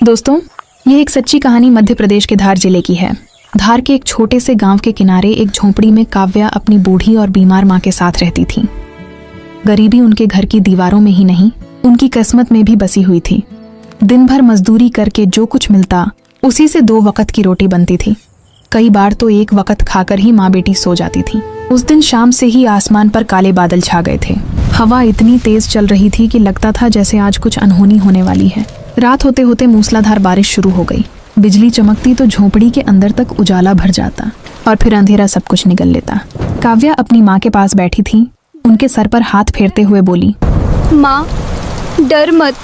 दोस्तों, ये एक सच्ची कहानी मध्य प्रदेश के धार जिले की है। धार के एक छोटे से गांव के किनारे एक झोंपड़ी में काव्या अपनी बूढ़ी और बीमार मां के साथ रहती थी। गरीबी उनके घर की दीवारों में ही नहीं, उनकी किस्मत में भी बसी हुई थी। दिन भर मजदूरी करके जो कुछ मिलता उसी से 2 वक्त की रोटी बनती थी। कई बार तो 1 वक्त खाकर ही माँ बेटी सो जाती थी। उस दिन शाम से ही आसमान पर काले बादल छा गए थे। हवा इतनी तेज चल रही थी कि लगता था जैसे आज कुछ अनहोनी होने वाली है। रात होते होते मूसलाधार बारिश शुरू हो गई। बिजली चमकती तो झोंपड़ी के अंदर तक उजाला भर जाता और फिर अंधेरा सब कुछ निगल लेता। काव्या अपनी माँ के पास बैठी थी। उनके सर पर हाथ फेरते हुए बोली, माँ डर मत,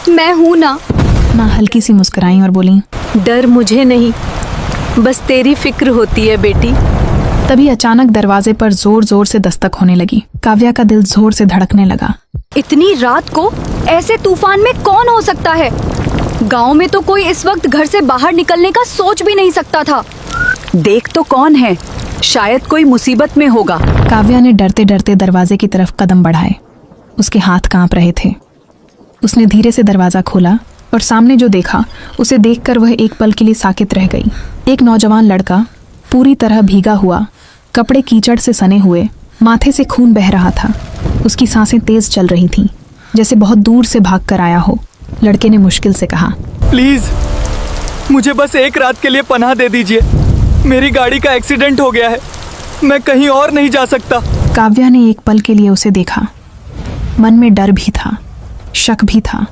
मैं हूँ ना। माँ हल्की सी मुस्कुराई और बोली, डर मुझे नहीं, बस तेरी फिक्र होती है बेटी। तभी अचानक दरवाजे पर जोर जोर से दस्तक होने लगी। काव्या का दिल जोर से धड़कने लगा। इतनी रात को ऐसे तूफान में कौन हो सकता है? गांव में तो कोई इस वक्त घर से बाहर निकलने का सोच भी नहीं सकता था। देख तो कौन है, शायद कोई मुसीबत में होगा। काव्या ने डरते डरते दरवाजे की तरफ कदम बढ़ाए। उसके हाथ कांप रहे थे। उसने धीरे से दरवाजा खोला और सामने जो देखा उसे देखकर वह एक पल के लिए साकित रह गई। एक नौजवान लड़का, पूरी तरह भीगा हुआ, कपड़े कीचड़ से सने हुए, माथे से खून बह रहा था। उसकी सांसें तेज चल रही थीं, जैसे बहुत दूर से भाग कर आया हो। लड़के ने मुश्किल से कहा, प्लीज मुझे बस 1 रात के लिए पनाह दे दीजिए। मेरी गाड़ी का एक्सीडेंट हो गया है, मैं कहीं और नहीं जा सकता। काव्या ने एक पल के लिए उसे देखा। मन में डर भी था, शक भी था,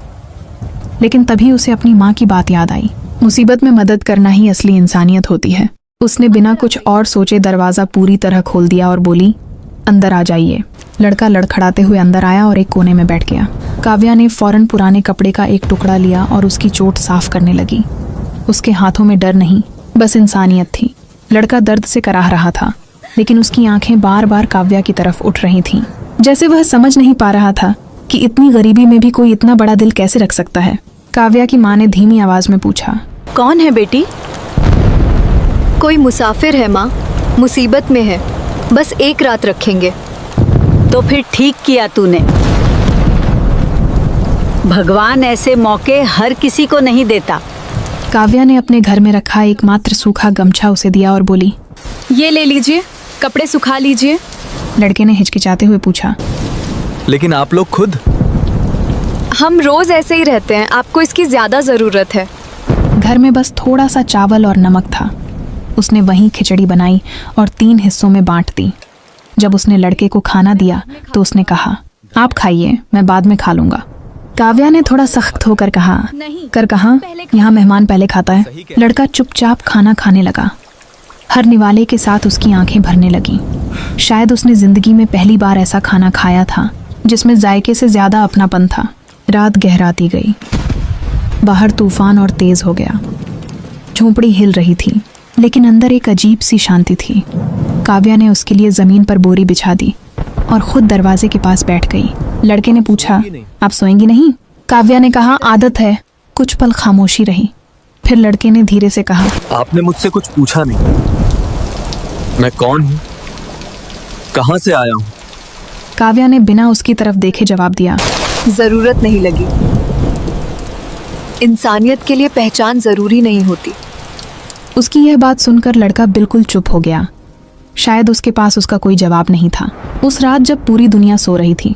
लेकिन तभी उसे अपनी माँ की बात याद आई। मुसीबत में मदद करना ही असली इंसानियत होती है। उसने बिना कुछ और सोचे दरवाज़ा पूरी तरह खोल दिया और बोली, अंदर आ जाइए। लड़का लड़खड़ाते हुए अंदर आया और एक कोने में बैठ गया। काव्या ने फौरन पुराने कपड़े का एक टुकड़ा लिया और उसकी चोट साफ करने लगी। उसके हाथों में डर नहीं, बस इंसानियत थी। लड़का दर्द से कराह रहा था, लेकिन उसकी आंखें बार बार काव्या की तरफ उठ रही थीं, जैसे वह समझ नहीं पा रहा था कि इतनी गरीबी में भी कोई इतना बड़ा दिल कैसे रख सकता है। काव्या की माँ ने धीमी आवाज में पूछा, कौन है बेटी? कोई मुसाफिर है माँ, मुसीबत में है, बस 1 रात रखेंगे। तो फिर ठीक किया तूने। भगवान ऐसे मौके हर किसी को नहीं देता। काव्या ने अपने घर में रखा एकमात्र सूखा गमछा उसे दिया और बोली, ये ले लीजिए, कपड़े सुखा लीजिए। लड़के ने हिचकिचाते हुए पूछा, लेकिन आप लोग खुद? हम रोज ऐसे ही रहते हैं, आपको इसकी ज्यादा जरूरत है। घर में बस थोड़ा सा चावल और नमक था। उसने वहीं खिचड़ी बनाई और 3 हिस्सों में बांट दी। जब उसने लड़के को खाना दिया तो उसने कहा, आप खाइए, मैं बाद में खा लूंगा। काव्या ने थोड़ा सख्त होकर कहा, यहाँ मेहमान पहले खाता है। लड़का चुपचाप खाना खाने लगा। हर निवाले के साथ उसकी आंखें भरने लगीं। शायद उसने जिंदगी में पहली बार ऐसा खाना खाया था जिसमें जायके से ज्यादा अपनापन था। रात गहराती गई। बाहर तूफान और तेज हो गया। झोंपड़ी हिल रही थी, लेकिन अंदर एक अजीब सी शांति थी। काव्या ने उसके लिए जमीन पर बोरी बिछा दी और खुद दरवाजे के पास बैठ गई। लड़के ने पूछा, आप सोएंगी नहीं? काव्या ने कहा, आदत है। कुछ पल खामोशी रही। फिर लड़के ने धीरे से कहा, आपने मुझसे कुछ पूछा नहीं। मैं कौन हूँ, कहाँ से आया हूँ? काव्या ने बिना उसकी तरफ देखे जवाब दिया, जरूरत नहीं लगी। इंसानियत के लिए पहचान जरूरी नहीं होती। उसकी यह बात सुनकर लड़का बिल्कुल चुप हो गया। शायद उसके पास उसका कोई जवाब नहीं था। उस रात जब पूरी दुनिया सो रही थी,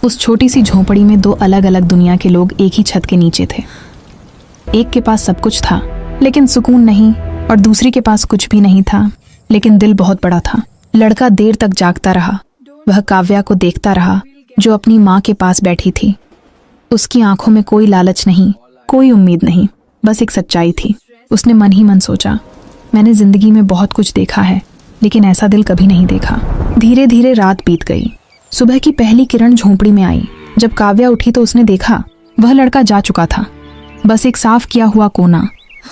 उस छोटी सी झोंपड़ी में 2 अलग अलग दुनिया के लोग एक ही छत के नीचे थे। एक के पास सब कुछ था लेकिन सुकून नहीं, और दूसरी के पास कुछ भी नहीं था लेकिन दिल बहुत बड़ा था। लड़का देर तक जागता रहा। वह काव्या को देखता रहा जो अपनी माँ के पास बैठी थी। उसकी आंखों में कोई लालच नहीं, कोई उम्मीद नहीं, बस एक सच्चाई थी। उसने मन ही मन सोचा, मैंने जिंदगी में बहुत कुछ देखा है लेकिन ऐसा दिल कभी नहीं देखा। धीरे धीरे रात बीत गई। सुबह की पहली किरण झोंपड़ी में आई। जब काव्या उठी तो उसने देखा वह लड़का जा चुका था। बस एक साफ किया हुआ कोना,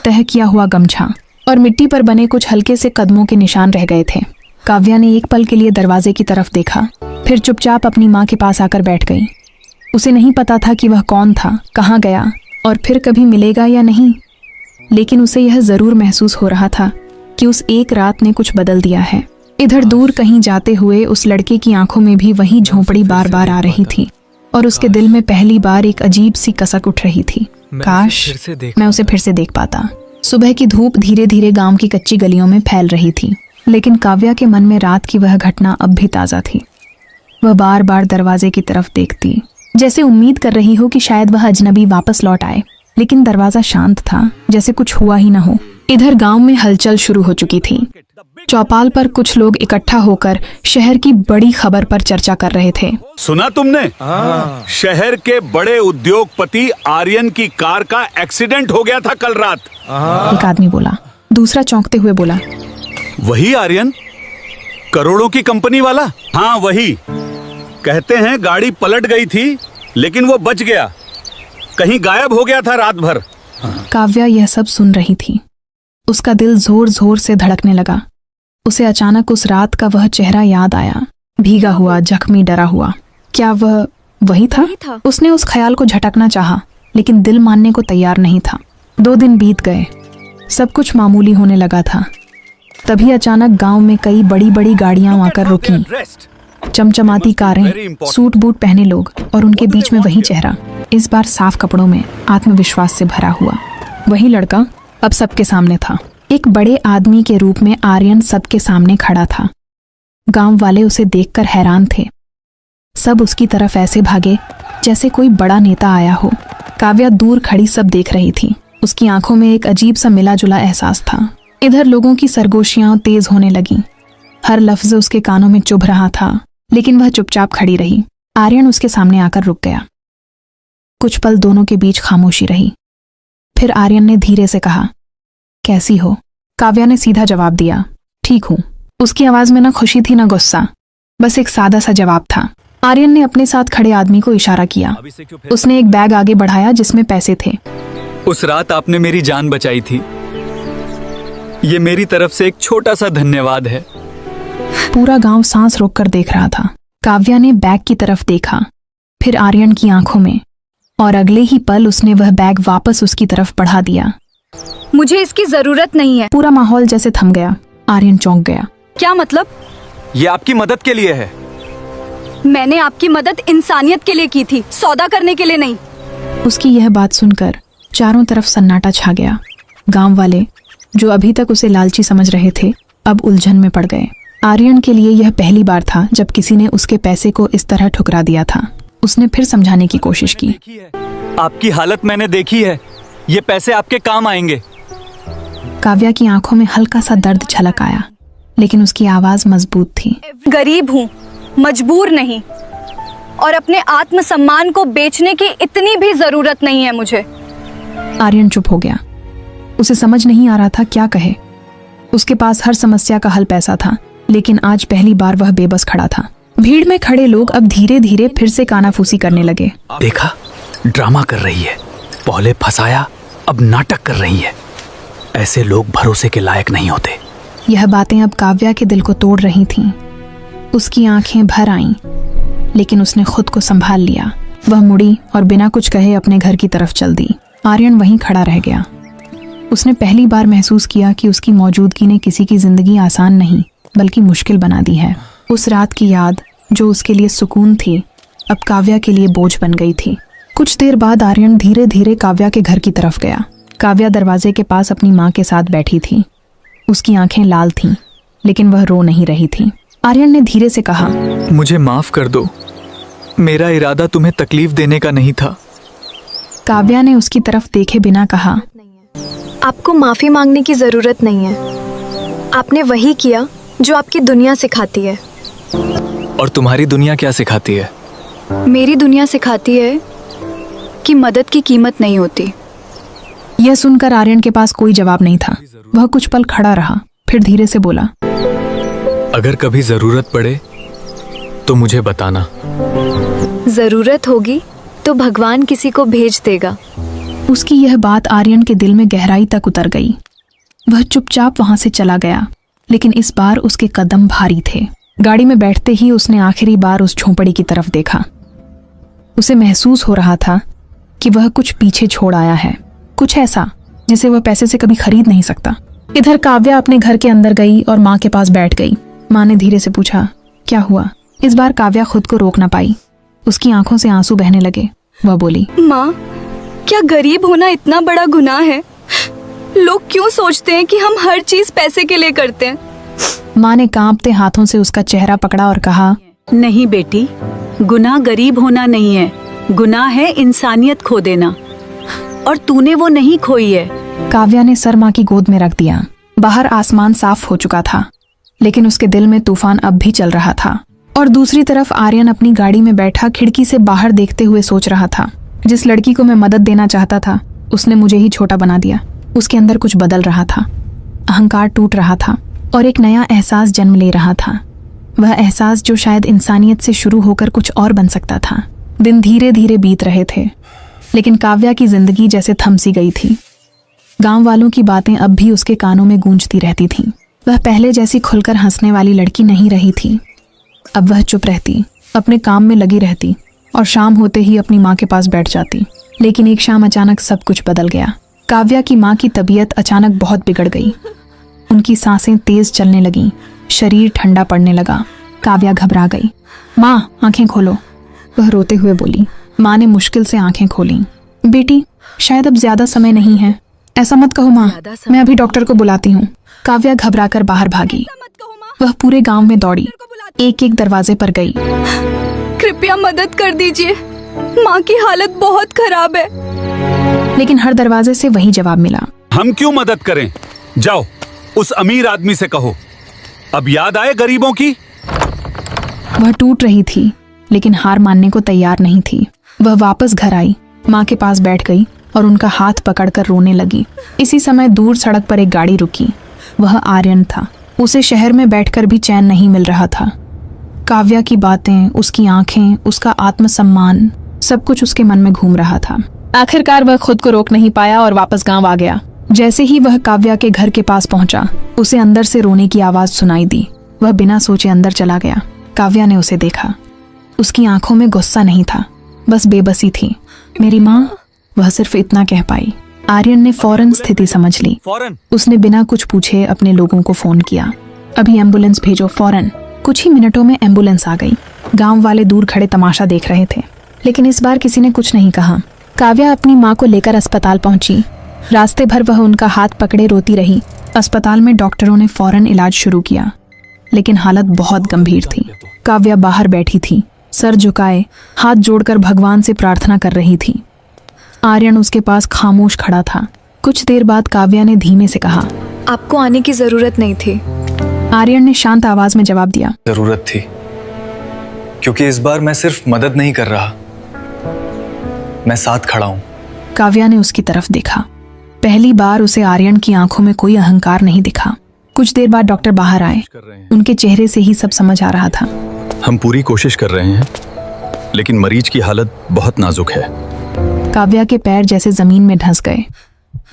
तह किया हुआ गमछा और मिट्टी पर बने कुछ हल्के से कदमों के निशान रह गए थे। काव्या ने एक पल के लिए दरवाजे की तरफ देखा, फिर चुपचाप अपनी माँ के पास आकर बैठ गई। उसे नहीं पता था कि वह कौन था, कहाँ गया और फिर कभी मिलेगा या नहीं, लेकिन उसे यह जरूर महसूस हो रहा था कि उस 1 रात ने कुछ बदल दिया है। इधर दूर कहीं जाते हुए उस लड़के की आंखों में भी वही झोंपड़ी बार बार आ रही थी और उसके दिल में पहली बार एक अजीब सी कसक उठ रही थी। काश फिर से देख मैं उसे फिर से देख पाता। सुबह की धूप धीरे धीरे गांव की कच्ची गलियों में फैल रही थी, लेकिन काव्या के मन में रात की वह घटना अब भी ताज़ा थी। वह बार बार दरवाजे की तरफ देखती, जैसे उम्मीद कर रही हो कि शायद वह अजनबी वापस लौट आए, लेकिन दरवाजा शांत था, जैसे कुछ हुआ ही न हो। इधर गांव में हलचल शुरू हो चुकी थी। चौपाल पर कुछ लोग इकट्ठा होकर शहर की बड़ी खबर पर चर्चा कर रहे थे। सुना तुमने? शहर के बड़े उद्योगपति आर्यन की कार का एक्सीडेंट हो गया था कल रात। एक आदमी बोला। दूसरा चौंकते हुए बोला, वही आर्यन, करोड़ों की कंपनी वाला? हाँ वही। कहते हैं गाड़ी पलट गई थी, लेकिन वो बच गया। कहीं गायब हो गया था रात भर। काव्या यह सब सुन रही थी। उसका दिल जोर जोर से धड़कने लगा। उसे अचानक उस रात का वह चेहरा याद आया, भीगा हुआ, जख्मी, डरा हुआ। क्या वह वही था? उसने उस ख्याल को झटकना चाहा, लेकिन दिल मानने को तैयार नहीं था। 2 दिन बीत गए, सब कुछ मामूली होने लगा था। तभी अचानक गांव में कई बड़ी बड़ी गाड़ियां आकर रुकीं। चमचमाती कारें, सूट बूट पहने लोग, और उनके बीच में वही चेहरा, इस बार साफ कपड़ों में, आत्मविश्वास से भरा हुआ। वही लड़का अब सबके सामने था। एक बड़े आदमी के रूप में आर्यन सबके सामने खड़ा था। गांव वाले उसे देखकर हैरान थे। सब उसकी तरफ ऐसे भागे जैसे कोई बड़ा नेता आया हो। काव्या दूर खड़ी सब देख रही थी। उसकी आंखों में एक अजीब सा मिला जुला एहसास था। इधर लोगों की सरगोशियां तेज होने लगीं। हर लफ्ज उसके कानों में चुभ रहा था, लेकिन वह चुपचाप खड़ी रही। आर्यन उसके सामने आकर रुक गया। कुछ पल दोनों के बीच खामोशी रही। फिर आर्यन ने धीरे से कहा, कैसी हो? काव्या ने सीधा जवाब दिया, ठीक हूं। उसकी आवाज में न खुशी थी न गुस्सा, बस एक सादा सा जवाब था। आर्यन ने अपने साथ खड़े आदमी को इशारा किया। उसने एक बैग आगे बढ़ाया जिसमें पैसे थे। उस रात आपने मेरी जान बचाई थी, ये मेरी तरफ से एक छोटा सा धन्यवाद है। पूरा गांव सांस रोककर देख रहा था। काव्या ने बैग की तरफ देखा, फिर आर्यन की आंखों में, और अगले ही पल उसने वह बैग वापस उसकी तरफ बढ़ा दिया। मुझे इसकी जरूरत नहीं है। पूरा माहौल जैसे थम गया। आर्यन चौंक गया। क्या मतलब? ये आपकी मदद के लिए है। मैंने आपकी मदद इंसानियत के लिए की थी, सौदा करने के लिए नहीं। उसकी यह बात सुनकर चारों तरफ सन्नाटा छा गया। गांव वाले, जो अभी तक उसे लालची समझ रहे थे, अब उलझन में पड़ गए। आर्यन के लिए यह पहली बार था जब किसी ने उसके पैसे को इस तरह ठुकरा दिया था। उसने फिर समझाने की कोशिश की। आपकी हालत मैंने देखी है, ये पैसे आपके काम आएंगे। काव्या की आंखों में हल्का सा दर्द झलक आया, लेकिन उसकी आवाज मजबूत थी। गरीब हूँ, मजबूर नहीं, और अपने आत्मसम्मान को बेचने की इतनी भी जरूरत नहीं है मुझे। आर्यन चुप हो गया। उसे समझ नहीं आ रहा था क्या कहे। उसके पास हर समस्या का हल पैसा था, लेकिन आज पहली बार वह बेबस खड़ा था। भीड़ में खड़े लोग अब धीरे धीरे फिर से कानाफूसी करने लगे। देखा, ड्रामा कर रही है, पहले फंसाया, अब नाटक कर रही है। ऐसे लोग भरोसे के लायक नहीं होते। यह बातें अब काव्या के दिल को तोड़ रही थीं। उसकी आंखें भर आईं, लेकिन उसने खुद को संभाल लिया। वह मुड़ी और बिना कुछ कहे अपने घर की तरफ चल दी। आर्यन वहीं खड़ा रह गया। उसने पहली बार महसूस किया कि उसकी मौजूदगी ने किसी की जिंदगी आसान नहीं बल्कि मुश्किल बना दी है। उस रात की याद, जो उसके लिए सुकून थी, अब काव्या के लिए बोझ बन गई थी। कुछ देर बाद आर्यन धीरे धीरे काव्या के घर की तरफ गया। काव्या दरवाजे के पास अपनी माँ के साथ बैठी थी। उसकी आंखें लाल थीं, लेकिन वह रो नहीं रही थी। आर्यन ने धीरे से कहा, मुझे माफ कर दो, मेरा इरादा तुम्हें तकलीफ देने का नहीं था। काव्या ने उसकी तरफ देखे बिना कहा, आपको माफी मांगने की जरूरत नहीं है। आपने वही किया जो आपकी दुनिया सिखाती है। और तुम्हारी दुनिया क्या सिखाती है? मेरी दुनिया सिखाती है कि मदद की कीमत नहीं होती। यह सुनकर आर्यन के पास कोई जवाब नहीं था। वह कुछ पल खड़ा रहा, फिर धीरे से बोला, अगर कभी जरूरत पड़े तो मुझे बताना। जरूरत होगी तो भगवान किसी को भेज देगा। उसकी यह बात आर्यन के दिल में गहराई तक उतर गई। वह चुपचाप वहां से चला गया, लेकिन इस बार उसके कदम भारी थे। गाड़ी में बैठते ही उसने आखिरी बार उस झोंपड़ी की तरफ देखा। उसे महसूस हो रहा था कि वह कुछ पीछे छोड़ आया है, कुछ ऐसा जिसे वह पैसे से कभी खरीद नहीं सकता। इधर काव्या अपने घर के अंदर गई और माँ के पास बैठ गई। माँ ने धीरे से पूछा, क्या हुआ? इस बार काव्या खुद को रोक ना पाई। उसकी आंखों से आंसू बहने लगे। वह बोली, माँ, क्या गरीब होना इतना बड़ा गुनाह है? लोग क्यों सोचते हैं कि हम हर चीज पैसे के लिए करते हैं? माँ ने कांपते हाथों से उसका चेहरा पकड़ा और कहा, नहीं बेटी, गुनाह गरीब होना नहीं है, गुनाह है इंसानियत खो देना, और तूने वो नहीं खोई है। काव्या ने सर माँ की गोद में रख दिया। बाहर आसमान साफ हो चुका था, लेकिन उसके दिल में तूफान अब भी चल रहा था। और दूसरी तरफ आर्यन अपनी गाड़ी में बैठा खिड़की से बाहर देखते हुए सोच रहा था, जिस लड़की को मैं मदद देना चाहता था उसने मुझे ही छोटा बना दिया। उसके अंदर कुछ बदल रहा था, अहंकार टूट रहा था और एक नया एहसास जन्म ले रहा था। वह एहसास जो शायद इंसानियत से शुरू होकर कुछ और बन सकता था। दिन धीरे धीरे बीत रहे थे, लेकिन काव्या की जिंदगी जैसे थम सी गई थी। गांव वालों की बातें अब भी उसके कानों में गूंजती रहती थीं। वह पहले जैसी खुलकर हंसने वाली लड़की नहीं रही थी। अब वह चुप रहती, अपने काम में लगी रहती और शाम होते ही अपनी माँ के पास बैठ जाती। लेकिन एक शाम अचानक सब कुछ बदल गया। काव्या की माँ की तबीयत अचानक बहुत बिगड़ गई। उनकी सांसें तेज चलने लगीं, शरीर ठंडा पड़ने लगा। काव्या घबरा गई। माँ, आंखें खोलो, वह रोते हुए बोली। माँ ने मुश्किल से आंखें खोली। बेटी, शायद अब ज्यादा समय नहीं है। ऐसा मत कहो माँ, मैं अभी डॉक्टर को बुलाती हूँ। काव्या घबराकर बाहर भागी। वह पूरे गांव में दौड़ी, एक एक दरवाजे पर गई। कृपया मदद कर दीजिए, माँ की हालत बहुत खराब है। लेकिन हर दरवाजे से वही जवाब मिला, हम क्यों मदद करें? जाओ उस अमीर आदमी से कहो। अब याद आए गरीबों की? वह टूट रही थी, लेकिन हार मानने को तैयार नहीं थी। वह वापस घर आई, माँ के पास बैठ गई और उनका हाथ पकड़कर रोने लगी। इसी समय दूर सड़क पर एक गाड़ी रुकी। वह आर्यन था। उसे शहर में बैठकर भी चैन नहीं मिल रहा था। काव्या की बातें, उसकी आंखें, उसका आत्मसम्मान, सब कुछ उसके मन में घूम रहा था। आखिरकार वह खुद को रोक नहीं पाया और वापस गांव आ गया। जैसे ही वह काव्या के घर के पास पहुंचा, उसे अंदर से रोने की आवाज सुनाई दी। वह बिना सोचे अंदर चला गया। काव्या ने उसे देखा। उसकी आंखों में गुस्सा नहीं था, बस बेबसी थी। मेरी माँ, वह सिर्फ इतना कह पाई। आर्यन ने फौरन स्थिति समझ ली। उसने बिना कुछ पूछे अपने लोगों को फोन किया, अभी एम्बुलेंस भेजो, फौरन। कुछ ही मिनटों में एम्बुलेंस आ गई। गांव वाले दूर खड़े तमाशा देख रहे थे, लेकिन इस बार किसी ने कुछ नहीं कहा। काव्या अपनी माँ को लेकर अस्पताल पहुंची। रास्ते भर वह उनका हाथ पकड़े रोती रही। अस्पताल में डॉक्टरों ने फौरन इलाज शुरू किया, लेकिन हालत बहुत गंभीर थी। काव्या बाहर बैठी थी, सर झुकाए, हाथ जोड़कर भगवान से प्रार्थना कर रही थी। आर्यन उसके पास खामोश खड़ा था। कुछ देर बाद काव्या ने धीमे से कहा, आपको आने की जरूरत नहीं थी। आर्यन ने शांत आवाज में जवाब दिया, जरूरत थी, क्योंकि इस बार मैं सिर्फ मदद नहीं कर रहा, मैं साथ खड़ा हूं। काव्या ने उसकी तरफ देखा। पहली बार उसे आर्यन की आंखों में कोई अहंकार नहीं दिखा। कुछ देर बाद डॉक्टर बाहर आए। उनके चेहरे से ही सब समझ आ रहा था। हम पूरी कोशिश कर रहे हैं, लेकिन मरीज की हालत बहुत नाजुक है। काव्या के पैर जैसे जमीन में धंस गए।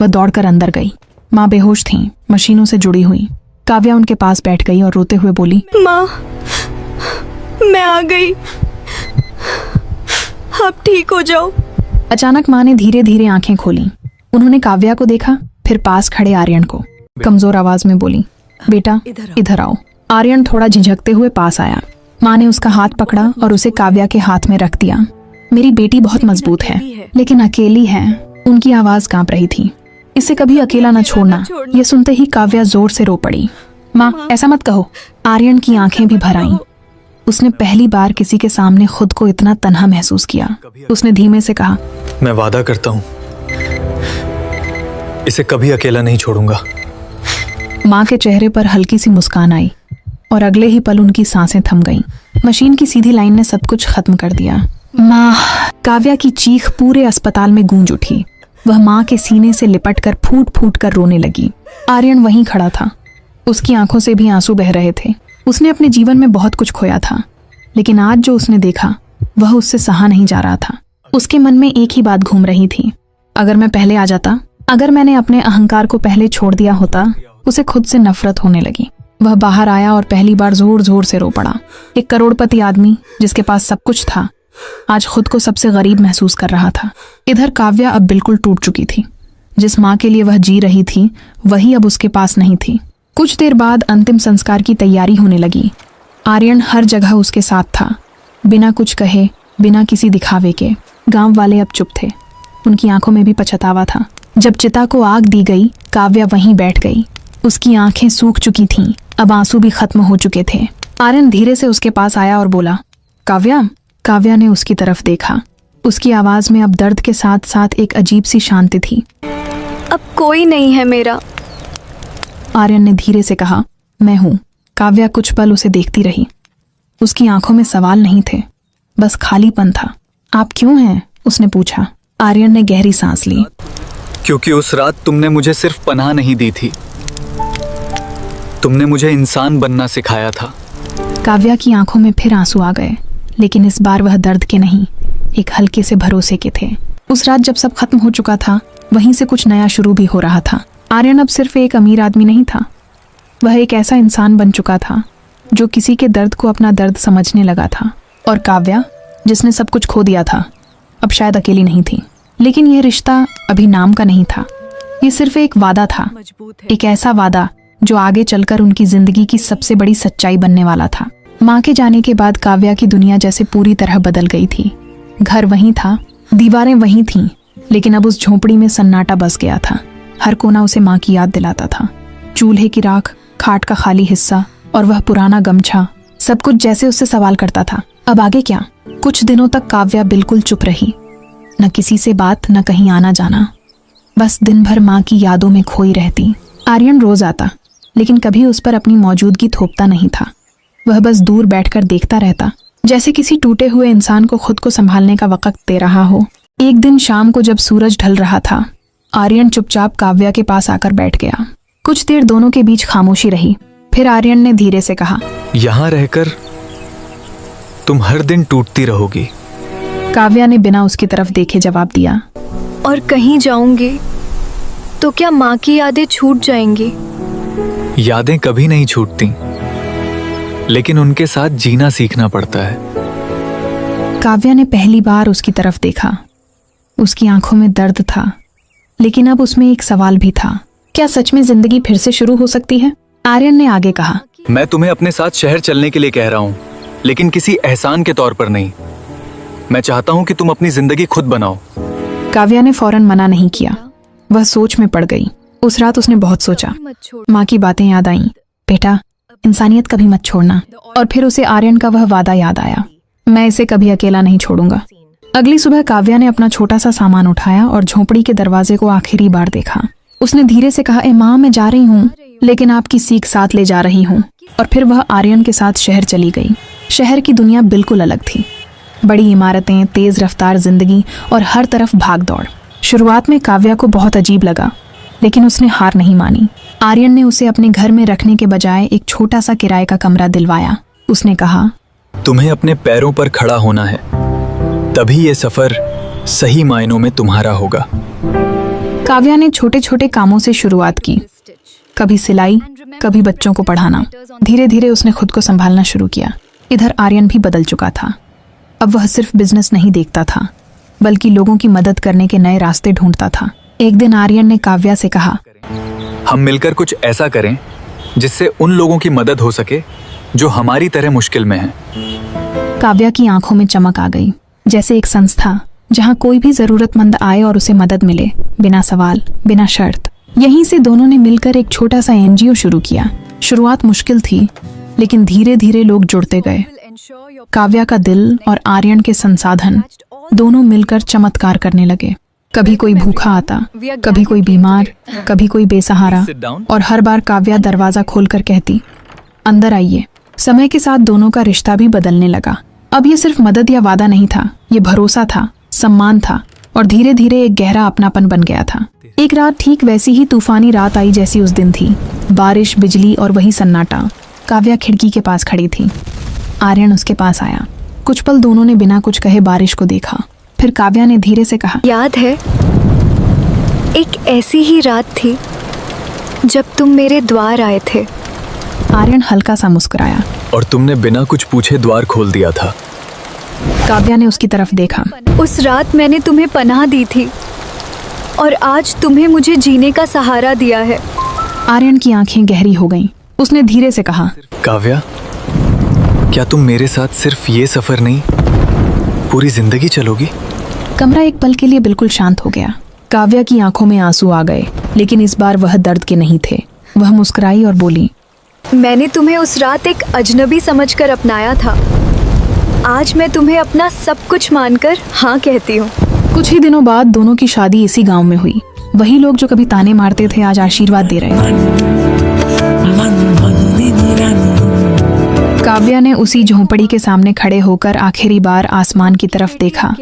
वह दौड़कर अंदर गई। माँ बेहोश थीं, मशीनों से जुड़ी हुई। काव्या उनके पास बैठ गई और रोते हुए बोली, माँ, मैं आ गई, आप ठीक हो जाओ। अचानक माँ ने धीरे धीरे आंखें खोली। उन्होंने काव्या को देखा, फिर पास खड़े आर्यन को। कमजोर आवाज में बोली, बेटा इधर आओ। आर्यन थोड़ा झिझकते हुए पास आया। माँ ने उसका हाथ पकड़ा और उसे काव्या के हाथ में रख दिया। मेरी बेटी बहुत मजबूत है, लेकिन अकेली है। उनकी आवाज कांप रही थी। इसे कभी अकेला न छोड़ना। ये सुनते ही काव्या जोर से रो पड़ी। माँ, ऐसा मत कहो। आर्यन की आंखें भी भर आईं। उसने पहली बार किसी के सामने खुद को इतना तन्हा महसूस किया। उसने धीमे से कहा, मैं वादा करता हूं, इसे कभी अकेला नहीं छोड़ूंगा। माँ के चेहरे पर हल्की सी मुस्कान आई और अगले ही पल उनकी सांसें थम गईं। मशीन की सीधी लाइन ने सब कुछ खत्म कर दिया। माँ, काव्या की चीख पूरे अस्पताल में गूंज उठी। वह माँ के सीने से लिपटकर फूट फूट कर रोने लगी। आर्यन वहीं खड़ा था। उसकी आंखों से भी आंसू बह रहे थे। उसने अपने जीवन में बहुत कुछ खोया था, लेकिन आज जो उसने देखा वह उससे सहा नहीं जा रहा था। उसके मन में एक ही बात घूम रही थी, अगर मैं पहले आ जाता, अगर मैंने अपने अहंकार को पहले छोड़ दिया होता। उसे खुद से नफरत होने लगी। वह बाहर आया और पहली बार जोर जोर से रो पड़ा। एक करोड़पति आदमी जिसके पास सब कुछ था, आज खुद को सबसे गरीब महसूस कर रहा था। इधर काव्या अब बिल्कुल टूट चुकी थी। जिस माँ के लिए वह जी रही थी, वही अब उसके पास नहीं थी। कुछ देर बाद अंतिम संस्कार की तैयारी होने लगी। आर्यन हर जगह उसके साथ था, बिना कुछ कहे, बिना किसी दिखावे के। गांव वाले अब चुप थे। उनकी आंखों में भी पछतावा था। जब चिता को आग दी गई, काव्या वहीं बैठ गई। उसकी आंखें सूख चुकी थीं, अब आंसू भी खत्म हो चुके थे। आर्यन धीरे से उसके पास आया और बोला, काव्या। काव्या ने उसकी तरफ देखा। उसकी आवाज में अब दर्द के साथ साथ एक अजीब सी शांति थी। अब कोई नहीं है मेरा। आर्यन ने धीरे से कहा, मैं हूं। काव्या कुछ पल उसे देखती रही। उसकी आंखों में सवाल नहीं थे, बस खालीपन था। आप क्यों हैं? उसने पूछा। आर्यन ने गहरी सांस ली। क्योंकि उस रात तुमने मुझे सिर्फ पनाह नहीं दी थी, तुमने मुझे इंसान बनना सिखाया था। काव्या की आंखों में फिर आंसू आ गए, लेकिन इस बार वह दर्द के नहीं, एक हल्के से भरोसे के थे। उस रात जब सब खत्म हो चुका था, वहीं से कुछ नया शुरू भी हो रहा था। आर्यन अब सिर्फ एक अमीर आदमी नहीं था, वह एक ऐसा इंसान बन चुका था जो किसी के दर्द को अपना दर्द समझने लगा था। और काव्या, जिसने सब कुछ खो दिया था, अब शायद अकेली नहीं थी। लेकिन यह रिश्ता अभी नाम का नहीं था, ये सिर्फ एक वादा था, एक ऐसा वादा जो आगे चलकर उनकी जिंदगी की सबसे बड़ी सच्चाई बनने वाला था। माँ के जाने के बाद काव्या की दुनिया जैसे पूरी तरह बदल गई थी। घर वहीं था, दीवारें वहीं थीं, लेकिन अब उस झोंपड़ी में सन्नाटा बस गया था। हर कोना उसे माँ की याद दिलाता था। चूल्हे की राख, खाट का खाली हिस्सा और वह पुराना गमछा, सब कुछ जैसे उससे सवाल करता था, अब आगे क्या? कुछ दिनों तक काव्या बिल्कुल चुप रही, न किसी से बात, न कहीं आना जाना, बस दिन भर माँ की यादों में खोई रहती। आर्यन रोज आता, लेकिन कभी उस पर अपनी मौजूदगी थोपता नहीं था। वह बस दूर बैठकर देखता रहता, जैसे किसी टूटे हुए इंसान को खुद को संभालने का वक्त दे रहा हो। एक दिन शाम को जब सूरज ढल रहा था, आर्यन चुपचाप काव्या के पास आकर बैठ गया। कुछ देर दोनों के बीच खामोशी रही। फिर आर्यन ने धीरे से कहा, यहाँ रहकर तुम हर दिन टूटती रहोगी। काव्या ने बिना उसकी तरफ देखे जवाब दिया, और कहीं जाऊंगी तो क्या माँ की यादें छूट जाएंगी? यादें कभी नहीं छूटती, लेकिन उनके साथ जीना सीखना पड़ता है। काव्या ने पहली बार उसकी तरफ देखा। उसकी आंखों में दर्द था, लेकिन अब उसमें एक सवाल भी था, क्या सच में जिंदगी फिर से शुरू हो सकती है? आर्यन ने आगे कहा, मैं तुम्हें अपने साथ शहर चलने के लिए कह रहा हूँ, लेकिन किसी एहसान के तौर पर नहीं। मैं चाहता हूँ कि तुम अपनी जिंदगी खुद बनाओ। काव्या ने फौरन मना नहीं किया। वह सोच में पड़ गई। उस रात उसने बहुत सोचा। माँ की बातें याद आईं, बेटा इंसानियत कभी मत छोड़ना। और फिर उसे आर्यन का वह वादा याद आया, मैं इसे कभी अकेला नहीं छोड़ूंगा। अगली सुबह काव्या ने अपना छोटा सा सामान उठाया और झोंपड़ी के दरवाजे को आखिरी बार देखा। उसने धीरे से कहा, ए माँ, मैं जा रही हूँ, लेकिन आपकी सीख साथ ले जा रही हूँ। और फिर वह आर्यन के साथ शहर चली गई। शहर की दुनिया बिल्कुल अलग थी। बड़ी इमारतें, तेज रफ्तार जिंदगी और हर तरफ भाग दौड़। शुरुआत में काव्या को बहुत अजीब लगा, लेकिन उसने हार नहीं मानी। आर्यन ने उसे अपने घर में रखने के बजाय एक छोटा सा किराए का कमरा दिलवाया। उसने कहा, तुम्हें अपने पैरों पर खड़ा होना है, तभी ये सफर सही मायनों में तुम्हारा होगा। काव्या ने छोटे छोटे कामों से शुरुआत की, कभी सिलाई, कभी बच्चों को पढ़ाना। धीरे धीरे उसने खुद को संभालना शुरू किया। इधर आर्यन भी बदल चुका था। अब वह सिर्फ बिजनेस नहीं देखता था, बल्कि लोगों की मदद करने के नए रास्ते ढूंढता था। एक दिन आर्यन ने काव्या से कहा, हम मिलकर कुछ ऐसा करें जिससे उन लोगों की मदद हो सके जो हमारी तरह मुश्किल में हैं। काव्या की आंखों में चमक आ गई, जैसे एक संस्था जहां कोई भी जरूरतमंद आए और उसे मदद मिले, बिना सवाल, बिना शर्त। यहीं से दोनों ने मिलकर एक छोटा सा एनजीओ शुरू किया। शुरुआत मुश्किल थी, लेकिन धीरे धीरे लोग जुड़ते गए। काव्या का दिल और आर्यन के संसाधन दोनों मिलकर चमत्कार करने लगे। कभी कोई भूखा आता, कभी कोई बीमार, कभी कोई बेसहारा, और हर बार काव्या दरवाजा खोलकर कहती, अंदर आइए। समय के साथ दोनों का रिश्ता भी बदलने लगा। अब ये सिर्फ मदद या वादा नहीं था, ये भरोसा था, सम्मान था, और धीरे धीरे एक गहरा अपनापन बन गया था। एक रात ठीक वैसी ही तूफानी रात आई जैसी उस दिन थी। बारिश, बिजली और वही सन्नाटा। काव्या खिड़की के पास खड़ी थी। आर्यन उसके पास आया। कुछ पल दोनों ने बिना कुछ कहे बारिश को देखा। फिर काव्या ने धीरे से कहा, याद है, एक ऐसी ही रात थी जब तुम मेरे द्वार आए थे। आर्यन हल्का सा मुस्कुराया। और तुमने बिना कुछ पूछे द्वार खोल दिया था। काव्या ने उसकी तरफ देखा। उस रात मैंने तुम्हें पनाह दी थी, और आज तुम्हें मुझे जीने का सहारा दिया है। आर्यन की आंखें गहरी हो गईं। उसने धीरे से कहा, काव्या, क्या तुम मेरे साथ सिर्फ ये सफर नहीं, पूरी जिंदगी चलोगी? कमरा एक पल के लिए बिल्कुल शांत हो गया। काव्या की आंखों में आंसू आ गए, लेकिन इस बार वह दर्द के नहीं थे। वह मुस्कुराई और बोली, मैंने तुम्हें उस रात एक अजनबी समझकर अपनाया था। आज मैं तुम्हें अपना सब कुछ मानकर हाँ कहती हूँ। कुछ ही दिनों बाद दोनों की शादी इसी गांव में हुई। वही लोग जो कभी ताने मारते थे आज आशीर्वाद दे रहे थे। काव्या ने उसी झोंपड़ी के सामने खड़े होकर आखिरी बार आसमान की तरफ देखा,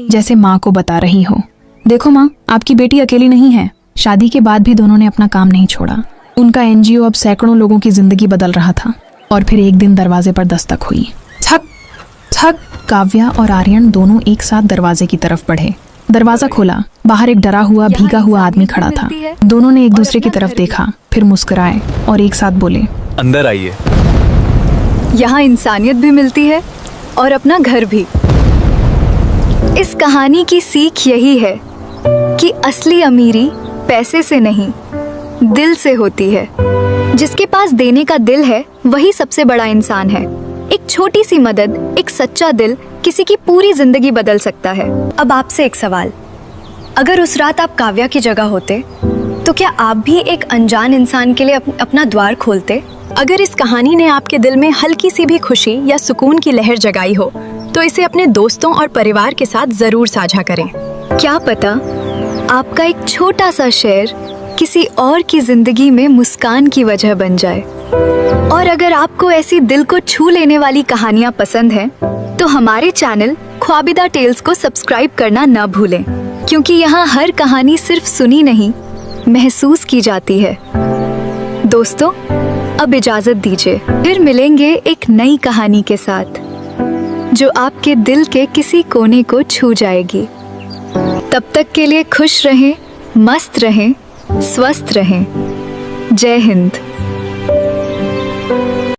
जैसे माँ को बता रही हो, देखो माँ, आपकी बेटी अकेली नहीं है। शादी के बाद भी दोनों ने अपना काम नहीं छोड़ा। उनका एनजीओ अब सैकड़ों लोगों की जिंदगी बदल रहा था। और फिर एक दिन दरवाजे पर दस्तक हुई। ठक ठक। काव्या और आर्यन दोनों एक साथ दरवाजे की तरफ बढ़े। दरवाजा खोला। बाहर एक डरा हुआ भीगा हुआ आदमी खड़ा था। दोनों ने एक दूसरे की तरफ देखा, फिर मुस्कुराए और एक साथ बोले, अंदर आइए। यहाँ इंसानियत भी मिलती है और अपना घर भी। इस कहानी की सीख यही है कि असली अमीरी पैसे से नहीं, दिल से होती है। जिसके पास देने का दिल है वही सबसे बड़ा इंसान है। एक छोटी सी मदद, एक सच्चा दिल किसी की पूरी जिंदगी बदल सकता है। अब आपसे एक सवाल, अगर उस रात आप काव्या की जगह होते तो क्या आप भी एक अनजान इंसान के लिए अपना द्वार खोलते? अगर इस कहानी ने आपके दिल में हल्की सी भी खुशी या सुकून की लहर जगाई हो तो इसे अपने दोस्तों और परिवार के साथ जरूर साझा करें। क्या पता आपका एक छोटा सा शेर किसी और की जिंदगी में मुस्कान की वजह बन जाए। और अगर आपको ऐसी दिल को छू लेने वाली कहानियाँ पसंद हैं, तो हमारे चैनल ख्वाबिदा टेल्स को सब्सक्राइब करना न भूलें, क्योंकि यहाँ हर कहानी सिर्फ सुनी नहीं, महसूस की जाती है। दोस्तों, अब इजाजत दीजिए, फिर मिलेंगे एक नई कहानी के साथ जो आपके दिल के किसी कोने को छू जाएगी। तब तक के लिए खुश रहें, मस्त रहें, स्वस्थ रहें। जय हिंद।